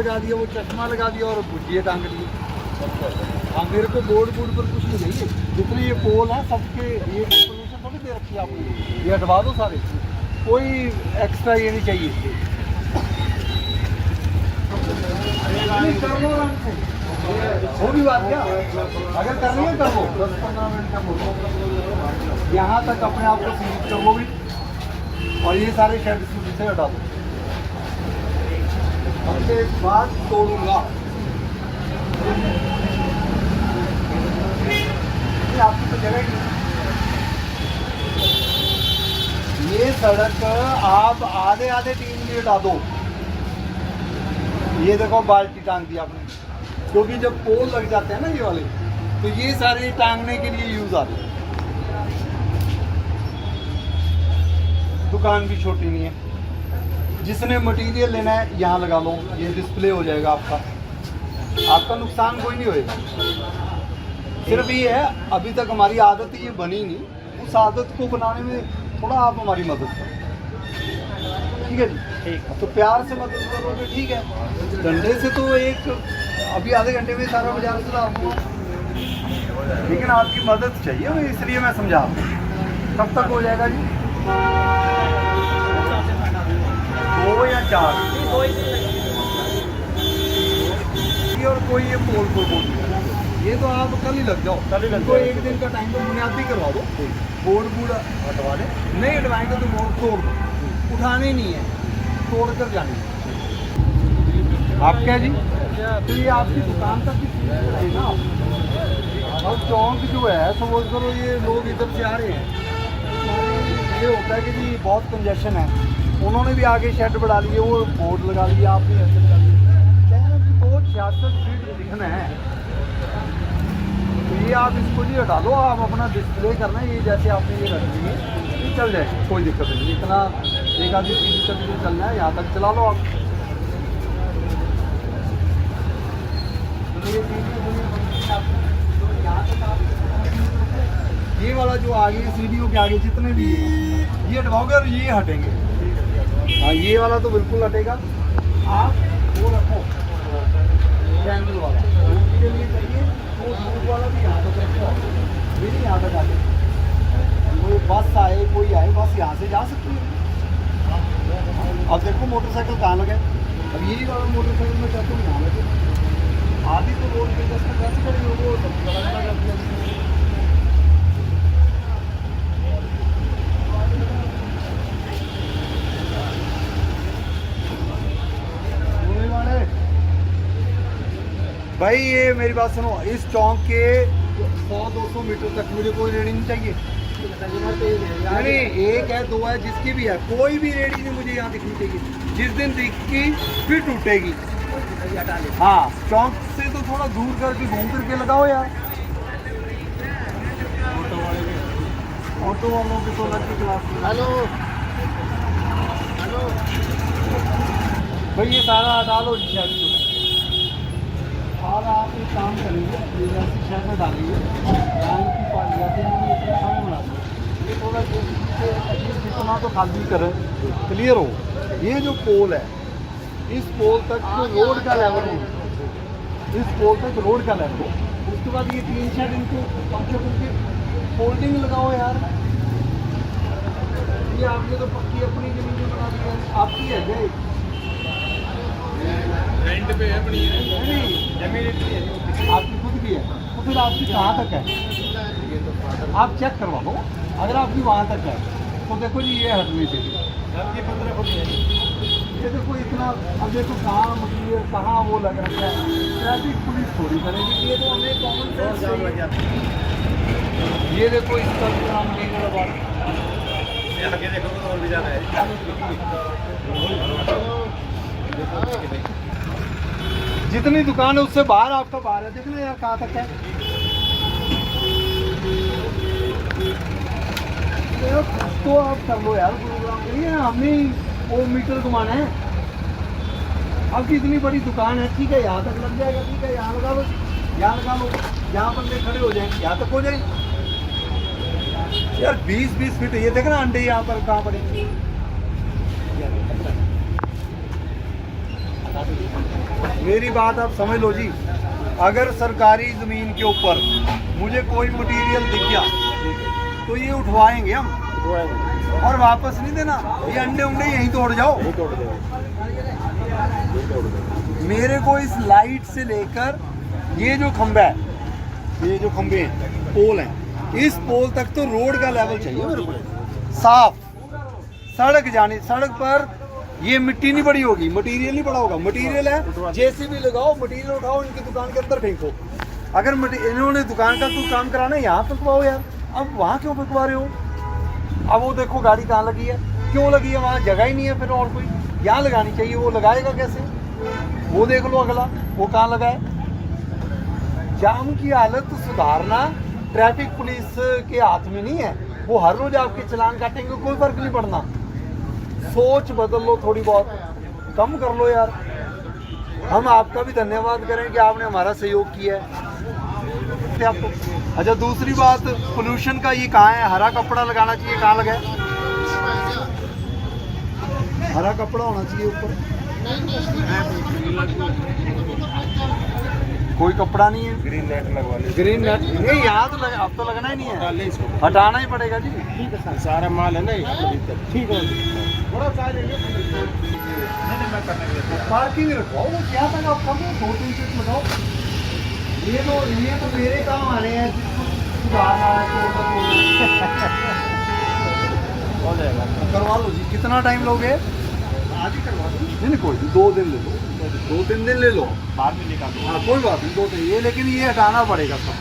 लगा दिया, वो चश्मा लगा दिया और भुजिया टांग दी। हाँ, मेरे को बोर्ड पर कुछ नहीं चाहिए। जितने ये पोल है सबके ये परमिशन थोड़ी दे रखी है आपने, ये हटवा दो सारे, कोई एक्स्ट्रा ये नहीं चाहिए। कर लो आराम से, वो भी बात क्या, अगर करनी है कर लो, 10-15 मिनट का बोलो, यहाँ तक अपने आप को सीमित कर लो भी, और ये सारे शेड से हटा दो। उसके बाद तोड़ूंगा आपकी तो जगह ही। ये सड़क आप आधे आधे टीम में हटा दो। ये देखो बाल्टी टांग दी आपने, क्योंकि जब पोल लग जाते हैं ना ये वाले, तो ये सारे टांगने के लिए यूज आते हैं। दुकान भी छोटी नहीं है, जिसने मटेरियल लेना है यहाँ लगा लो, ये डिस्प्ले हो जाएगा आपका नुकसान कोई नहीं होएगा। सिर्फ ये है अभी तक हमारी आदत ये बनी नहीं, उस आदत को बनाने में थोड़ा आप हमारी मदद करो, ठीक है जी? ठीक, तो प्यार से मदद करोगे ठीक है। डंडे से तो एक अभी आधे घंटे में सारा बाजार सुधार दूँ, लेकिन आपकी मदद चाहिए, इसलिए मैं समझा रहा हूँ। कब तक हो जाएगा जी? 2 या 4 और कोई ये पोल को बोल, ये तो आप कल ही लग जाओ, इनको 1 दिन का टाइम तो बुनियादी करवा दो, बोर्ड बूढ़ हटवा दे, नहीं हटवाएंगे तो बोर्ड तोड़ दो, उठाने नहीं है, तोड़ कर जाने। आप क्या जी, तो ये आपकी दुकान तक है ना, और चौक जो है समझ करो ये लोग इधर से आ रहे हैं, ये होता है कि जी बहुत कंजेशन है, उन्होंने भी आगे शेड बढ़ा लिए, वो बोर्ड लगा लिया, आपने ऐसे लगा लिया, 266 फीट दिखना है, तो ये आप इसको जी हटा लो, आप अपना डिस्प्ले करना, ये जैसे आपने ये रख दिए ये चल जाए, कोई दिक्कत नहीं, इतना एक आधी चीज़ तक जो चलना है यहाँ तक चला लो आप। ये वाला जो आगे सीढ़ियों के आगे जितने भी ये हटवाओगे और ये हटेंगे, हाँ ये वाला तो बिल्कुल हटेगा। आप वो रखो ट्रायंगल वाला, उसके लिए चाहिए वो दूर वाला भी यहाँ तक रखो, ये नहीं यहाँ तक आगे, कोई बस आए कोई आए बस यहाँ से जा सकती है। अब देखो मोटरसाइकिल कहाँ लगे, अब यही वाला मोटरसाइकिल में चाहते हूँ यहाँ लगे, आधी तो रोड पे जैसे कैसे करेंगे वो लगा कर दिया। भाई ये मेरी बात सुनो, इस चौक के 100-200 मीटर तक मुझे कोई रेडी नहीं चाहिए, यानी 1 है 2 है जिसकी भी है, कोई भी रेडी नहीं मुझे यहाँ दिखनी चाहिए, जिस दिन दिखी फिर टूटेगी। हाँ चौक से तो थोड़ा दूर करके घूम करके लगाओ यार, ऑटो वालों की तो अलग की क्लास। हेलो हेलो भाई ये सारा हटा लो शहर, और आप एक काम करेंगे जैसे शहर में डालिए बैंक की पार्टी जाते हैं, इतना खाना बना दो, ये थोड़ा कितना तो खाली करें, क्लियर हो। ये जो पोल है इस पोल तक तो रोड का लेवल हो, इस पोल तक रोड का लेवल हो, उसके बाद ये 3 शेड इनको 5 की फोल्डिंग लगाओ यार। ये आपने तो पक्की अपनी जमीन में बना दी है, आपकी है गए रेंट पे है, अपनी नहीं जमीन इतनी है आपकी खुद की है, तो फिर आपकी कहाँ तक है आप चेक करवा लो, अगर आपकी वहाँ तक है तो देखो जी ये हटनी चाहिए, 15 फुट है। ये देखो इतना, अब देखो कहाँ मटीरियल कहाँ वो लग रहा है, ट्रैफिक पुलिस थोड़ी करेगी, ये तो हमें कॉमन सेंस चाहिए। ये देखो इसका कितना मटीरियल लगा, आगे देखो तो और भी ज़्यादा है। जितनी दुकान है उससे बाहर आपका बाहर है, देखना यार कहाँ तक है, तो आप कर लो यार प्रोग्राम के लिए, हमें वो मीटर घुमाना है। आपकी इतनी बड़ी दुकान है, ठीक है यहाँ तक लग जाएगा, ठीक है यहाँ लगा लो, यहाँ लगा लो, यहाँ बंदे खड़े हो जाएंगे, यहाँ तक हो जाए यार। 20-20 फीट ये देखना अंडे यहाँ पर कहाँ पड़ेंगे। मेरी बात आप समझ लो जी। अगर सरकारी ज़मीन के ऊपर मुझे कोई मटेरियल दिख गया तो ये उठवाएंगे हम और वापस नहीं देना। ये अंडे उंडे यहीं तोड़ जाओ। मेरे को इस लाइट से लेकर ये जो खंबा है, ये जो खंबे हैं, पोल हैं, इस पोल तक तो रोड का लेवल चाहिए मेरे को साफ। सड़क जाने, सड़क पर ये मिट्टी नहीं पड़ी होगी, मटेरियल नहीं पड़ा होगा। मटेरियल है, जेसीबी लगाओ, मटेरियल उठाओ, इनकी दुकान के अंदर फेंको। अगर इन्होंने दुकान का कुछ काम कराना है यहाँ फेंकवाओ यार। अब वहाँ क्यों फेंकवा रहे हो? अब वो देखो गाड़ी कहाँ लगी है, क्यों लगी है? वहाँ जगह ही नहीं है फिर और कोई। यहाँ लगानी चाहिए, वो लगाएगा कैसे? वो देख लो अगला, वो कहाँ लगा है। जाम की हालत सुधारना ट्रैफिक पुलिस के हाथ में नहीं है। वो हर रोज आपके चालान काटेंगे, कोई फर्क नहीं पड़ना। सोच बदल लो, थोड़ी बहुत कम कर लो यार। हम आपका भी धन्यवाद करें कि आपने हमारा सहयोग किया है आपको। अच्छा, दूसरी बात, पोल्यूशन का ये कहाँ है? हरा कपड़ा लगाना चाहिए, कहाँ लगा है? हरा कपड़ा होना चाहिए ऊपर। कोई कपड़ा नहीं है। ग्रीन नेट लगवा ले। ग्रीन नेट नहीं, यहाँ तो लगा, अब तो लगना ही नहीं है, हटाना ही पड़ेगा जी। ठीक है सर, सारा माल है ना ठीक है। बड़ा सारे पार्किंग रखवाओ, वो क्या था आप कम 2-3 फीट लगाओ। ये तो मेरे काम आने हैं जिसको सुधारना है तो हो जाएगा। करवा लो जी। कितना टाइम लोगे? आज ही करवा दो। नहीं कोई 2 दिन ले लो, 2-3 दिन ले लो, बाद में निकाल दो। हाँ कोई बात नहीं, 2 दिन ये, लेकिन ये हटाना पड़ेगा सब।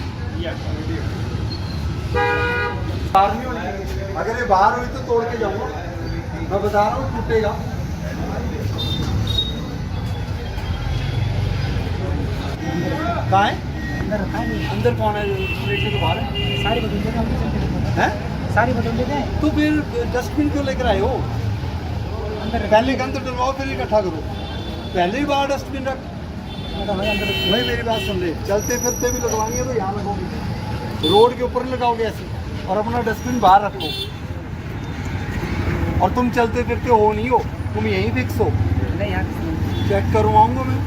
बाहर नहीं होनी चाहिए। अगर ये बाहर हुई तो तोड़ के जाऊंगा, मैं बता रहा हूँ, टूटेगा। कहाँ है? अंदर कौन है? प्लेट से तो बाहर है। सारी बदल देते हैं, सारी बदल देते हैं। तो फिर डस्टबिन क्यों लेकर आए हो? अंदर पहले गंद डलवाओ फिर इकट्ठा करो। पहले ही बाहर डस्टबिन रख। भाई मेरी बात सुन ले, चलते फिरते भी लगवानी है तो यहाँ लगाओगे, रोड के ऊपर लगाओगे ऐसे, और अपना डस्टबिन बाहर रखो। और तुम चलते फिरते हो नहीं हो, तुम यहीं फिक्स हो। नहीं यहाँ चेक करवाऊंगा मैं।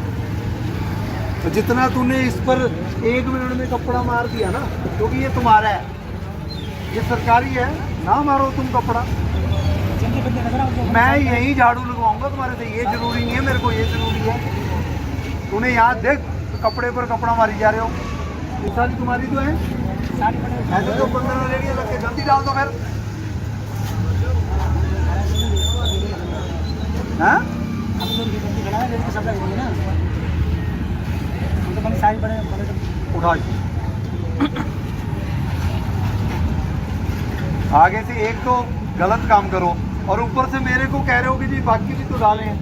तो जितना तूने इस पर 1 मिनट में कपड़ा मार दिया ना, क्योंकि ये तुम्हारा है, ये सरकारी है ना, मारो तुम कपड़ा। जिनके बंदे नजर आओ मैं यहीं झाड़ू लगवाऊंगा तुम्हारे से। ये जरूरी नहीं है मेरे को, ये जरूरी है। तूने यहाँ देख कपड़े पर कपड़ा मारी जा रहे हो, ये सारी तुम्हारी तो है। सारी बदल ऐसे तो 15 रेडियो लग के जल्दी डाल दो फिर। हाँ अब तो ये बंदी खड़ा है, लेकिन सब लग रही है ना, तो बंदी सारी बड़े उठा। आगे से एक तो गलत काम करो और ऊपर से मेरे को कह रहे हो कि जी बाकी भी तो डाले हैं।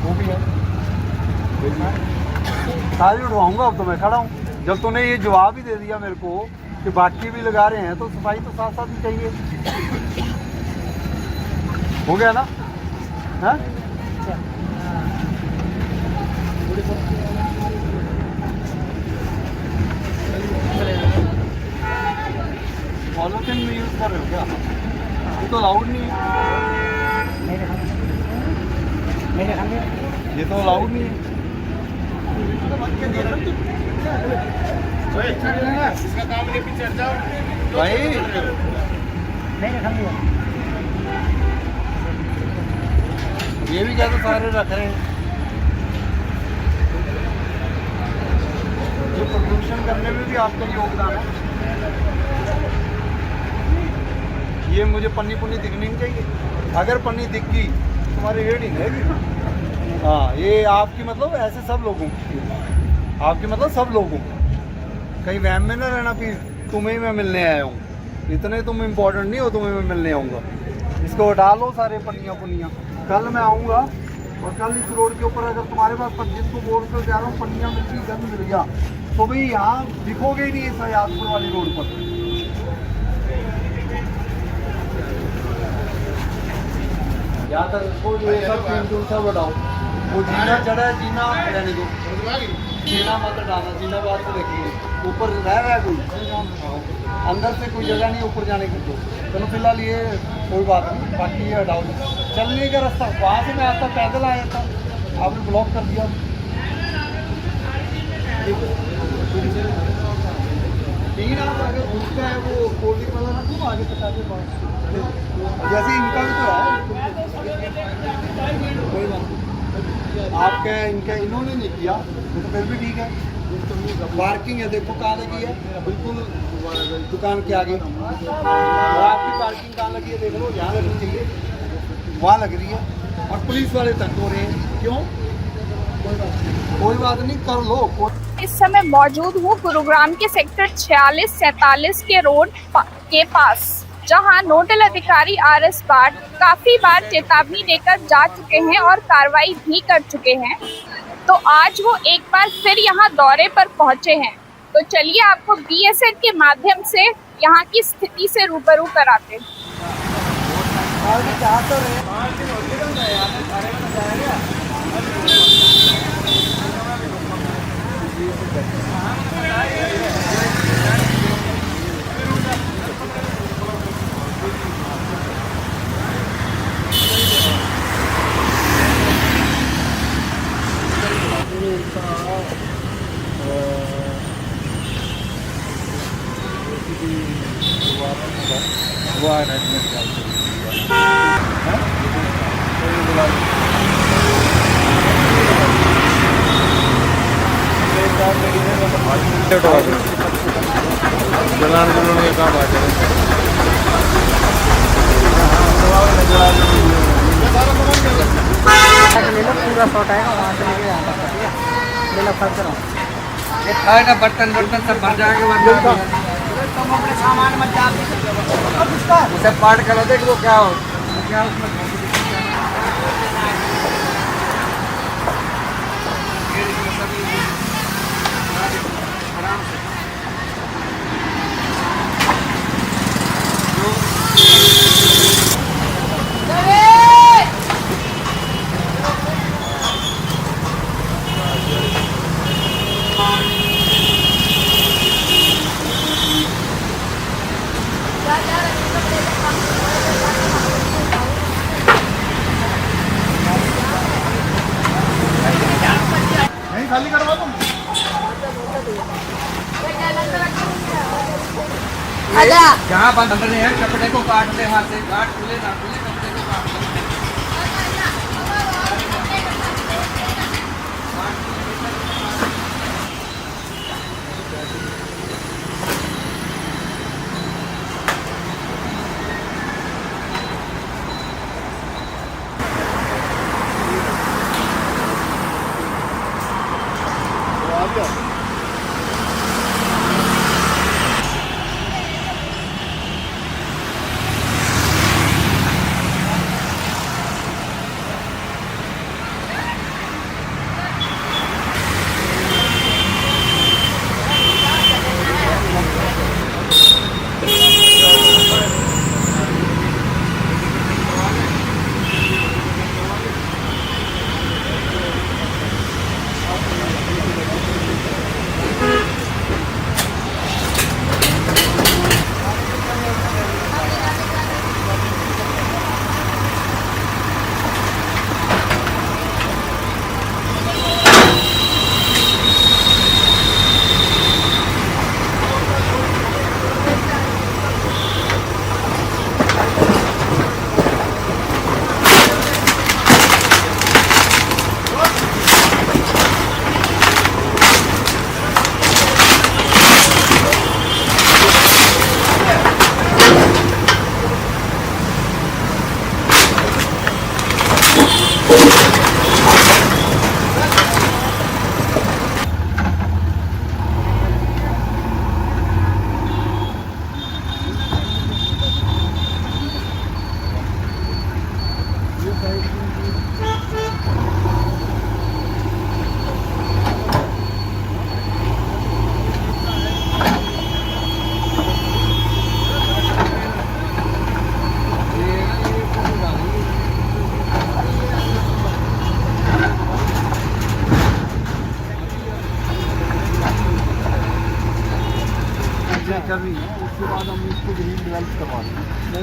वो भी है, सारी उठवाऊंगा। अब तो मैं खड़ा हूँ। जब तूने ये जवाब ही दे दिया मेरे को कि बाकी भी लगा रहे हैं, तो सफाई तो साथ साथ ही चाहिए। हो गया ना? हाँ, पॉलिथीन में यूज कर रहे हो क्या? ये तो अलाउड नहीं है। मेरे खाने ये तो अलाउड नहीं है। इसका काम लेके चढ़ जाओ भाई मेरे खाने ये भी क्या तो सारे रख रहे हैं। ये प्रदूषण करने में भी आपका योगदान है। ये मुझे पन्नी पुन्नी दिखनी नहीं चाहिए। अगर पन्नी दिख गई तुम्हारी रेटिंग है। हाँ, ये आपकी मतलब ऐसे सब लोगों की, आपकी मतलब सब लोगों की। कहीं वहम में ना रहना कि तुम्हें मैं मिलने आया हूँ, इतने तुम इम्पोर्टेंट नहीं हो, तुम्हें मैं मिलने आऊँगा। इसको हटा लो सारे पन्नियाँ पुन्नियाँ। कल मैं आऊँगा और कल इस रोड के ऊपर अगर तुम्हारे पास 25 को बोल कर जा रहा हूँ पन्नियाँ मिर्ची गंद मिल गया, तो भाई यहाँ दिखोगे ही नहीं इस यादपुर वाली रोड पर। यहाँ तक वो जो ये सब पेंटून सब हटाओ। वो जीना चढ़ा है, जीना रहने दो, जीना मत हटाना, जीना बाद में देखेंगे। ऊपर रह रहा है कोई, अंदर से कोई जगह नहीं ऊपर जाने की। तो चलो फिलहाल ये कोई बात नहीं, बाकी ये हटाओ। चलने का रास्ता वहाँ से मैं आता पैदल आया था, आपने ब्लॉक कर दिया। तीन आप अगर उसका है वो कोल्ड ड्रिंक वाला ना, तुम आगे तक आगे जैसे इनका भी तो है, कोई बात नहीं। आपके इनके इन्होंने नहीं किया तो फिर भी ठीक है। पार्किंग है, देखो कहाँ लगी है, बिल्कुल दुकान के आगे। और आपकी पार्किंग कहाँ लगी है देख लो, यहाँ लगनी चाहिए, वहाँ लग रही है। और पुलिस वाले तक हो रहे हैं, क्यों? कोई बात नहीं, कर लो। इस समय मौजूद हूँ गुरुग्राम के सेक्टर 46-47 के रोड के पास, जहां नोडल अधिकारी RS भाट काफी बार चेतावनी देकर जा चुके हैं और कार्रवाई भी कर चुके हैं। तो आज वो एक बार फिर यहां दौरे पर पहुंचे हैं। तो चलिए आपको BSN के माध्यम से यहां की स्थिति से रूबरू कराते हैं। ले लो, पूरा शॉट आएगा वहाँ से लेके यहाँ तक, ठीक है? ले लो, फल करो। ये खाएगा बर्तन बर्तन सब भर जाएंगे, तुम अपने सामान मत डाल, उसे पार्ट करा दे कि वो क्या हो क्या उसमें। नहीं खाली करवा तुम। जहाँ बंद नहीं है कपड़े को काट दे, हाथ से काट, खुले ना खुले कपड़े को काट दे।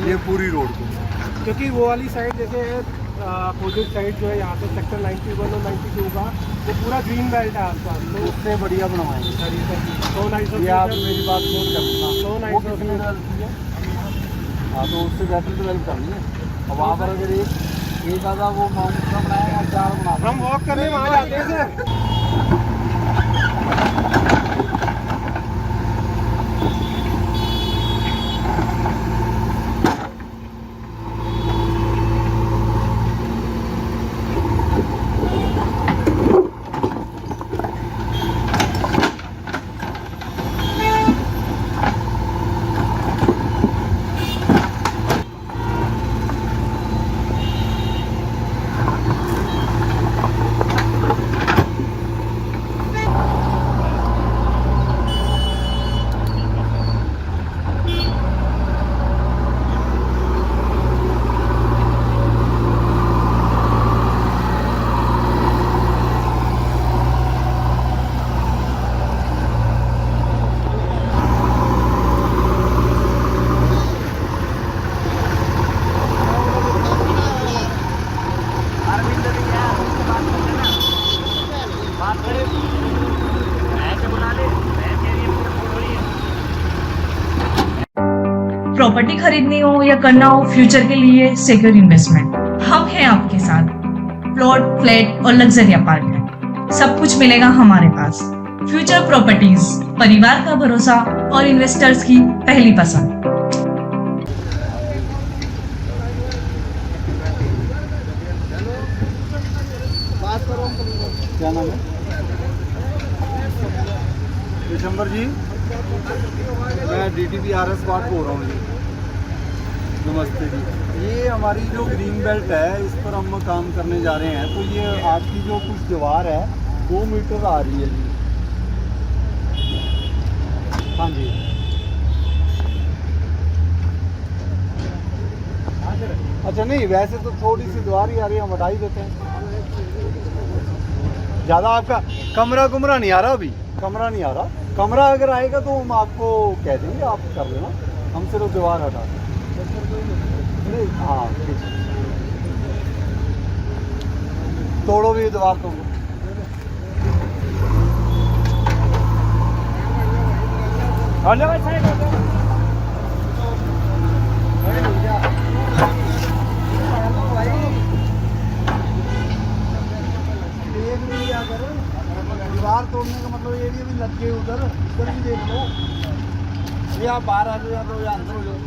ये पूरी रोड को। क्योंकि वो वाली साइड जैसे अपोजिट साइड जो है यहाँ पे सेक्टर 91 और 92 का वो पूरा ग्रीन बेल्ट है आसपास, तो उससे बढ़िया बनवाएंगे सर ये सब। तो 200 ये आप मेरी बात नोट करना। तो वो कितनी डेवलप की है? हाँ तो उससे बेटर डेवलप करनी है। और वहाँ पर अगर एक आधा वो माउंट का बनाया 4 बना, हम वॉक करने वहाँ जाते हैं सर। प्रॉपर्टी खरीदनी हो या करना हो फ्यूचर के लिए सिक्योर इन्वेस्टमेंट, हम हैं आपके साथ। प्लॉट, फ्लैट और लग्जरी अपार्टमेंट सब कुछ मिलेगा हमारे पास। फ्यूचर प्रॉपर्टीज, परिवार का भरोसा और इन्वेस्टर्स की पहली पसंद। क्या नाम है? दिसंबर जी, मैं DTPRS बात बोल रहा हूँ जी। नमस्ते जी। ये हमारी जो ग्रीन बेल्ट है इस पर हम काम करने जा रहे हैं, तो ये आपकी जो कुछ दीवार है 2 मीटर आ रही है जी। हाँ जी। अच्छा नहीं, वैसे तो थोड़ी सी दीवार ही आ रही है, हम हटा ही देते हैं। ज़्यादा आपका कमरा नहीं आ रहा, अभी कमरा नहीं आ रहा। कमरा अगर आएगा तो हम आपको कह देंगे, आप कर लेना। हम सिर्फ दीवार हटा दें। नहीं हाँ ठीक है। तोड़ो भी दीवार तोड़ो। दीवार तोड़ने का मतलब ये भी लग गए उधर भी देख लो। ये आप बाहर आ जाओ या तो या अंदर हो जाओ।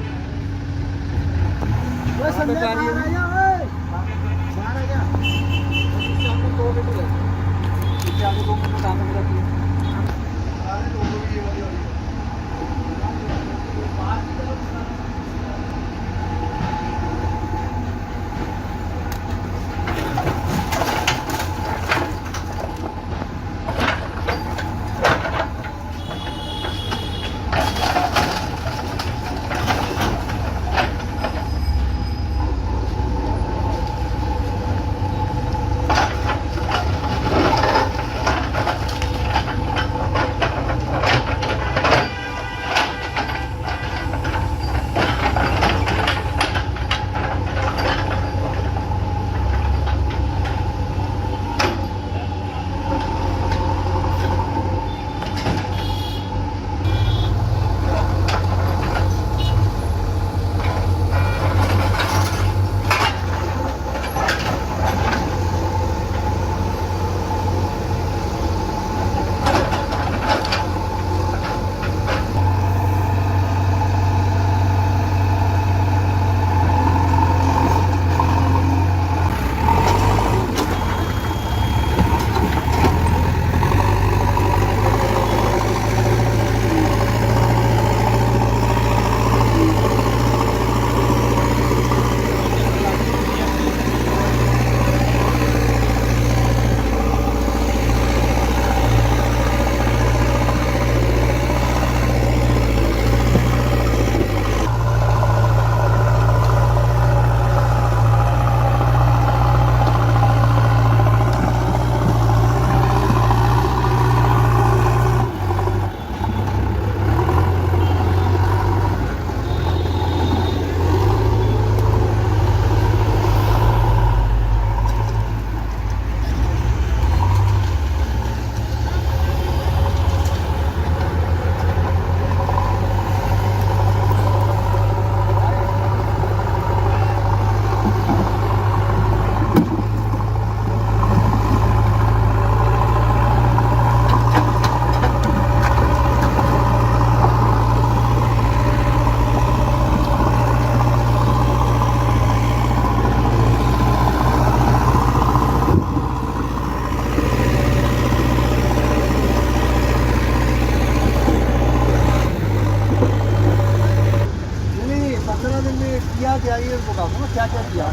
किया।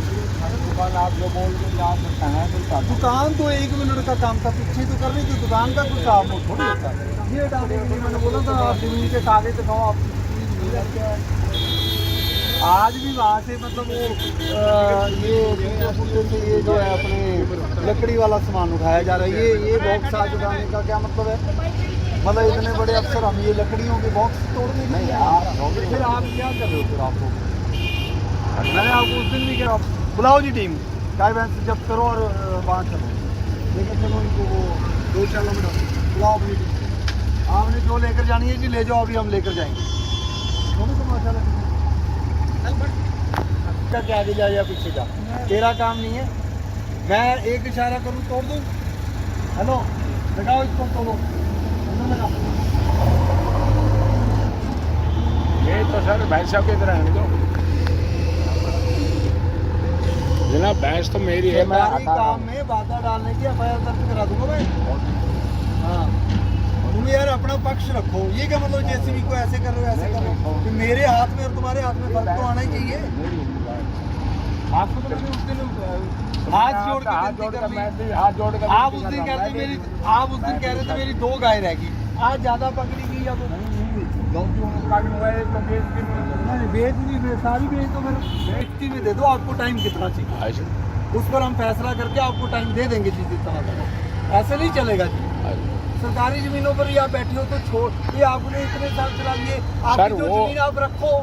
दुकान आप जो बोल के जा सकते हैं दुकान तो 1 मिनट का काम था, पीछे तो करनी थी दुकान का, कुछ काम थोड़ी होता है। ये डालने के लिए मैंने बोला था जमीन के कागज दिखाओ आप नहीं लगते हैं। आज भी वहाँ से मतलब वो ये पुलिया से ये जो है अपने लकड़ी वाला सामान उठाया जा रहा है। ये बॉक्स आज उठाने का क्या मतलब है? मतलब इतने बड़े अफसर हम ये लकड़ियों के बॉक्स तोड़ने नहीं यार, फिर आप क्या कर रहे हो? फिर आपको मैंने आपको उस दिन भी क्या बुलाओ जी टीम गाय भैंस जब्त करो और वहाँ चलो लेकर चलो इनको वो 2 किलोमीटर बुलाओ अपनी टीम। आपने जो लेकर जानी है जी ले जाओ, अभी हम लेकर जाएंगे। दोनों को माशा क्या आगे जा या पीछे जा, तेरा काम नहीं है। मैं एक इशारा करूँ तोड़ दूँ? हेलो लगाओ इसको, तोड़ो ये तो सर भैंस की तरह है तो जनाब, भैंस तो मेरी है। मैं काम में बाधा डालने की एफआईआर दर्ज करा दूंगा मैं। हाँ तुम यार अपना पक्ष रखो। ये क्या मतलब जेसीबी को ऐसे कर रहे हो ऐसे कर रहे हो? कि मेरे हाथ में और तुम्हारे हाथ में फर्क तो आना ही चाहिए। आपको तो मैंने उस दिन हाथ जोड़ के हाथ जोड़ कर आप उस दिन कहते मेरी, आप उस दिन कह रहे थे मेरी 2 गाय रहेगी, आज ज्यादा पकड़ी गई या तो बेच नहीं, सारी बेच तो फिर बेचती में दे दो। आपको टाइम कितना चाहिए उस पर हम फैसला करके आपको टाइम दे देंगे जी जितना करो। ऐसे नहीं चलेगा जी। सरकारी जमीनों पर ही आप बैठे हो तो छोड़, ये आपने इतने साल चला लिए, आपकी जो जमीन आप रखो,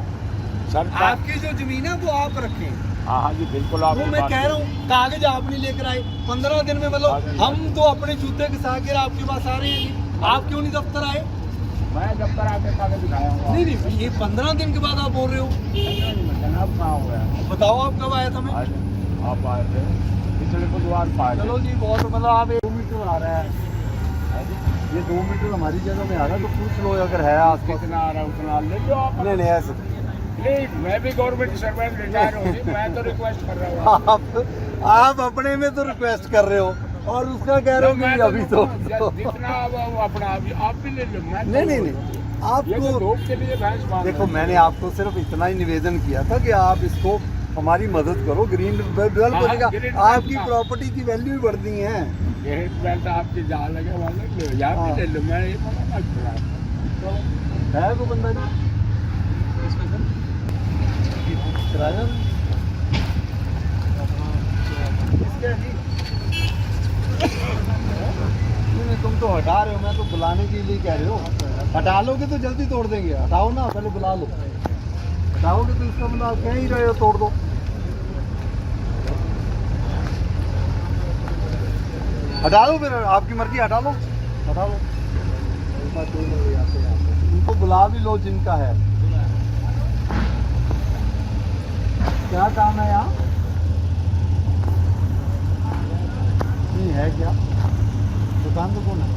आपकी जो जमीन है वो आप रखें। हाँ जी बिल्कुल, आप वो मैं कह रहा हूँ कागज आप नहीं लेकर आए 15 दिन में, मतलब हम तो अपने जूते के साथ आपके पास आ रहे हैं जी। आप क्यों नहीं दफ्तर आए? मैं दफ्तर आके कागज दिखाया हूँ। नहीं ये 15 दिन के बाद आप बोल रहे हो। जनाब कहाँ हुआ है? बताओ आप कब आया था? मैं आप आए थे पिछले बुधवार को आए। चलो जी बहुत, मतलब आप 2 मीटर आ रहा है, ये 2 मीटर हमारी जगह में आ रहा है तो पूछ लो अगर है आस पास। कितना आ रहा है उतना ले लो आप। नहीं ऐसे नहीं, मैं भी गवर्नमेंट सर्वेंट रिटायर हूँ, मैं तो रिक्वेस्ट कर रहा हूँ। आप अपने में तो रिक्वेस्ट कर रहे हो और उसका कह रहे हो कि अभी तो जितना अपना आप भी ले लो। नहीं आपको लोग के लिए भैंस बांध देखो, मैंने आपको सिर्फ इतना ही निवेदन किया था कि आप इसको हमारी मदद करो। ग्रीन बेल्ट बनेगा, आपकी प्रॉपर्टी की वैल्यू भी बढ़ती है। ग्रीन बेल्ट आपकी जहाँ लगे वहाँ ले लो, यहाँ भी ले लो। मैं ये मना कर रहा है वो बंदा जी किराया नहीं, तुम तो हटा रहे हो, मैं तो बुलाने के लिए कह रहे हो। हटा लोगे तो जल्दी तोड़ देंगे, हटाओ ना, पहले बुला लो। हटाओगे तो इसका मतलब आप कह ही रहे हो तोड़ दो। हटा लो फिर, आपकी मर्जी, हटा लो हटा लो। उनको बुला भी लो जिनका है। क्या काम है यहाँ? नहीं है क्या? दुकान तो कौन है?